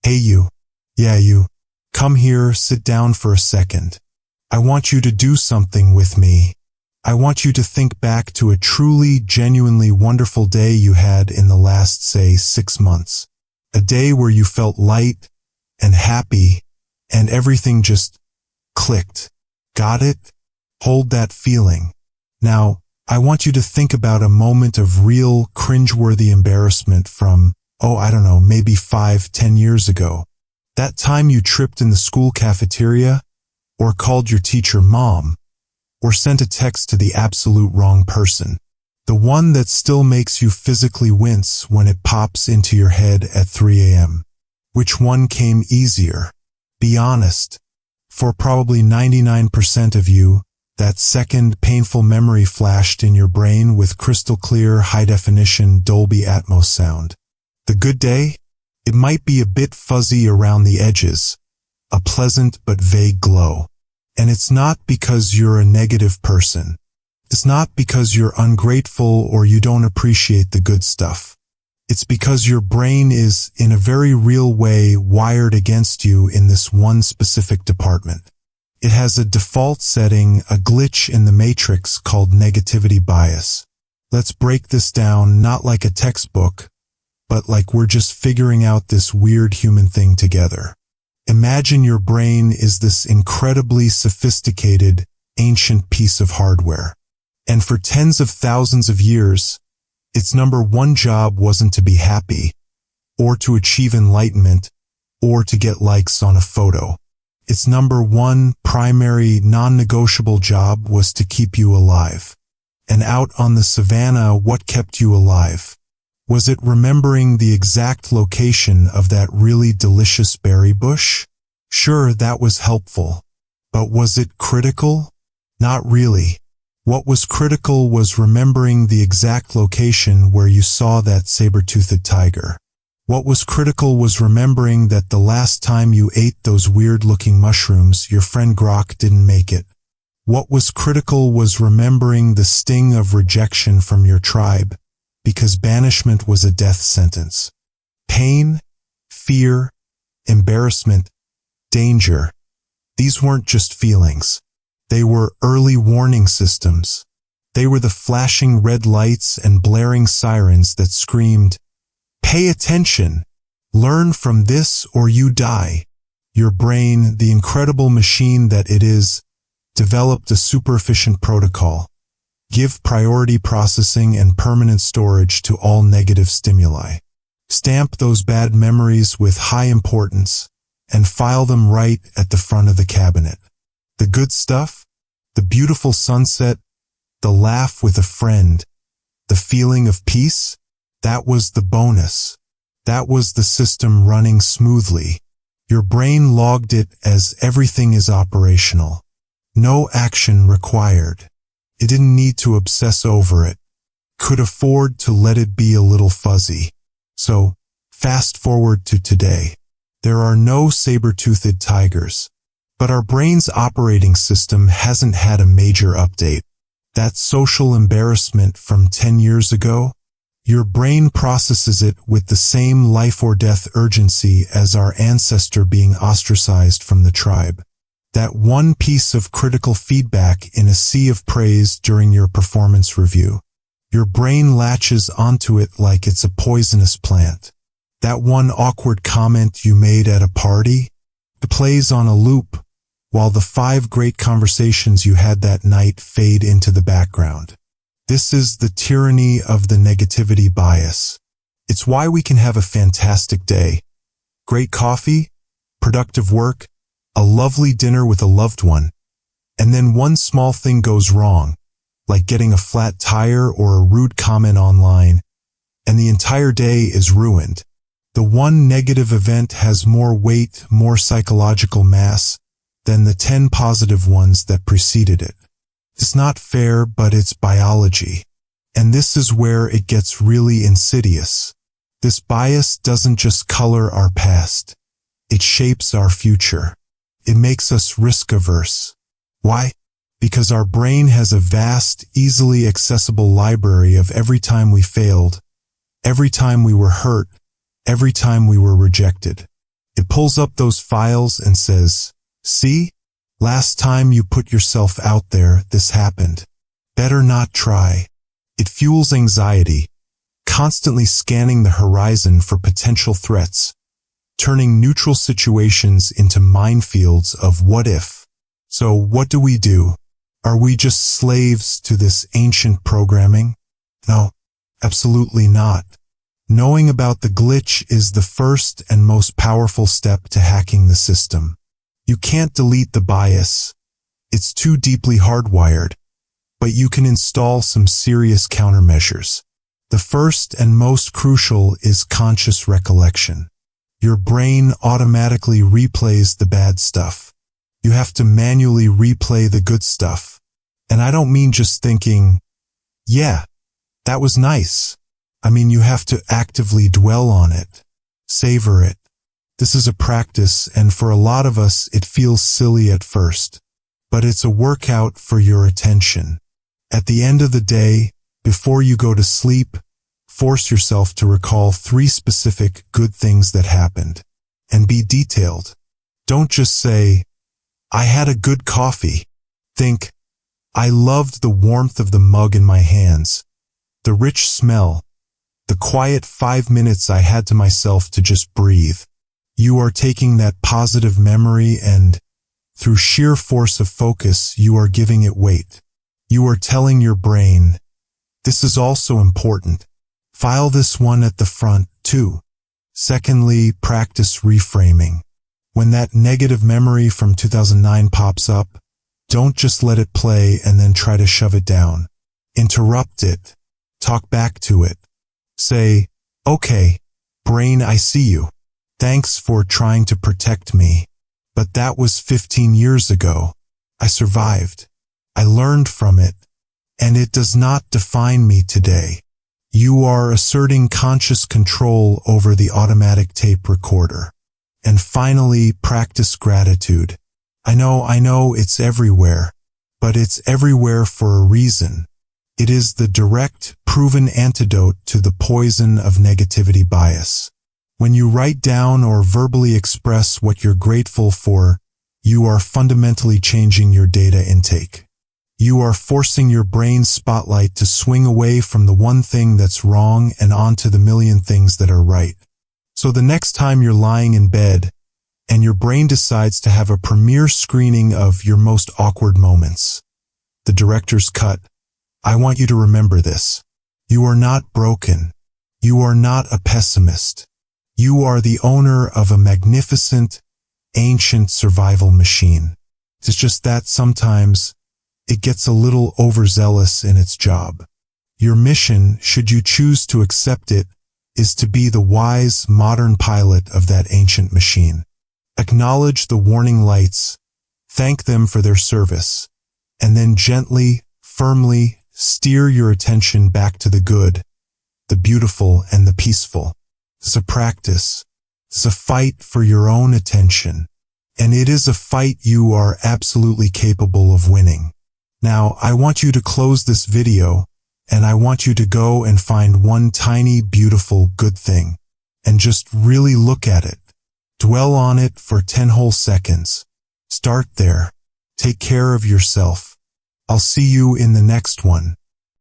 Hey you. Yeah, you. Come here, sit down for a second. I want you to do something with me. I want you to think back to a truly, genuinely wonderful day you had in the last, say, 6 months. A day where you felt light and happy and everything just clicked. Got it? Hold that feeling. Now, I want you to think about a moment of real, cringeworthy embarrassment from, maybe 5-10 years ago. That time you tripped in the school cafeteria, or called your teacher mom, or sent a text to the absolute wrong person. The one that still makes you physically wince when it pops into your head at 3 a.m. Which one came easier? Be honest. For probably 99% of you, that second painful memory flashed in your brain with crystal clear, high-definition Dolby Atmos sound. The good day? It might be a bit fuzzy around the edges, a pleasant but vague glow. And it's not because you're a negative person. It's not because you're ungrateful or you don't appreciate the good stuff. It's because your brain is, in a very real way, wired against you in this one specific department. It has a default setting, a glitch in the matrix called negativity bias. Let's break this down not like a textbook, but like we're just figuring out this weird human thing together. Imagine your brain is this incredibly sophisticated, ancient piece of hardware. And for tens of thousands of years, its number one job wasn't to be happy, or to achieve enlightenment, or to get likes on a photo. Its number one, primary, non-negotiable job was to keep you alive. And out on the savannah, what kept you alive? Was it remembering the exact location of that really delicious berry bush? Sure, that was helpful. But was it critical? Not really. What was critical was remembering the exact location where you saw that saber-toothed tiger. What was critical was remembering that the last time you ate those weird-looking mushrooms, your friend Grok didn't make it. What was critical was remembering the sting of rejection from your tribe, because banishment was a death sentence. Pain, fear, embarrassment, danger. These weren't just feelings. They were early warning systems. They were the flashing red lights and blaring sirens that screamed, "Pay attention! Learn from this or you die." Your brain, the incredible machine that it is, developed a super-efficient protocol. Give priority processing and permanent storage to all negative stimuli. Stamp those bad memories with high importance and file them right at the front of the cabinet. The good stuff, the beautiful sunset, the laugh with a friend, the feeling of peace, that was the bonus. That was the system running smoothly. Your brain logged it as everything is operational. No action required. It didn't need to obsess over it. Could afford to let it be a little fuzzy. So, fast forward to today. There are no saber-toothed tigers. But our brain's operating system hasn't had a major update. That social embarrassment from 10 years ago? Your brain processes it with the same life or death urgency as our ancestor being ostracized from the tribe. That one piece of critical feedback in a sea of praise during your performance review. Your brain latches onto it like it's a poisonous plant. That one awkward comment you made at a party? It plays on a loop, while the 5 great conversations you had that night fade into the background. This is the tyranny of the negativity bias. It's why we can have a fantastic day. Great coffee, productive work, a lovely dinner with a loved one, and then one small thing goes wrong, like getting a flat tire or a rude comment online, and the entire day is ruined. The one negative event has more weight, more psychological mass, than the 10 positive ones that preceded it. It's not fair, but it's biology. And this is where it gets really insidious. This bias doesn't just color our past. It shapes our future. It makes us risk-averse. Why? Because our brain has a vast, easily accessible library of every time we failed, every time we were hurt, every time we were rejected. It pulls up those files and says, "See? Last time you put yourself out there, this happened. Better not try." It fuels anxiety, constantly scanning the horizon for potential threats, turning neutral situations into minefields of what if. So what do? Are we just slaves to this ancient programming? No, absolutely not. Knowing about the glitch is the first and most powerful step to hacking the system. You can't delete the bias. It's too deeply hardwired, but you can install some serious countermeasures. The first and most crucial is conscious recollection. Your brain automatically replays the bad stuff. You have to manually replay the good stuff. And I don't mean just thinking, yeah, that was nice. I mean, you have to actively dwell on it, savor it. This is a practice, and for a lot of us, it feels silly at first. But it's a workout for your attention. At the end of the day, before you go to sleep, force yourself to recall 3 specific good things that happened. And be detailed. Don't just say, "I had a good coffee." Think, "I loved the warmth of the mug in my hands, the rich smell, the quiet 5 minutes I had to myself to just breathe." You are taking that positive memory and, through sheer force of focus, you are giving it weight. You are telling your brain, this is also important. File this one at the front, too. Secondly, practice reframing. When that negative memory from 2009 pops up, don't just let it play and then try to shove it down. Interrupt it. Talk back to it. Say, "Okay, brain, I see you. Thanks for trying to protect me. But that was 15 years ago. I survived. I learned from it. And it does not define me today." You are asserting conscious control over the automatic tape recorder. And finally, practice gratitude. I know it's everywhere, but it's everywhere for a reason. It is the direct, proven antidote to the poison of negativity bias. When you write down or verbally express what you're grateful for, you are fundamentally changing your data intake. You are forcing your brain's spotlight to swing away from the one thing that's wrong and onto the million things that are right. So the next time you're lying in bed and your brain decides to have a premiere screening of your most awkward moments, the director's cut, I want you to remember this. You are not broken. You are not a pessimist. You are the owner of a magnificent, ancient survival machine. It's just that sometimes it gets a little overzealous in its job. Your mission, should you choose to accept it, is to be the wise, modern pilot of that ancient machine. Acknowledge the warning lights, thank them for their service, and then gently, firmly steer your attention back to the good, the beautiful, and the peaceful. It's a practice. It's a fight for your own attention. And it is a fight you are absolutely capable of winning. Now, I want you to close this video, and I want you to go and find one tiny, beautiful, good thing, and just really look at it. Dwell on it for 10 whole seconds. Start there. Take care of yourself. I'll see you in the next one.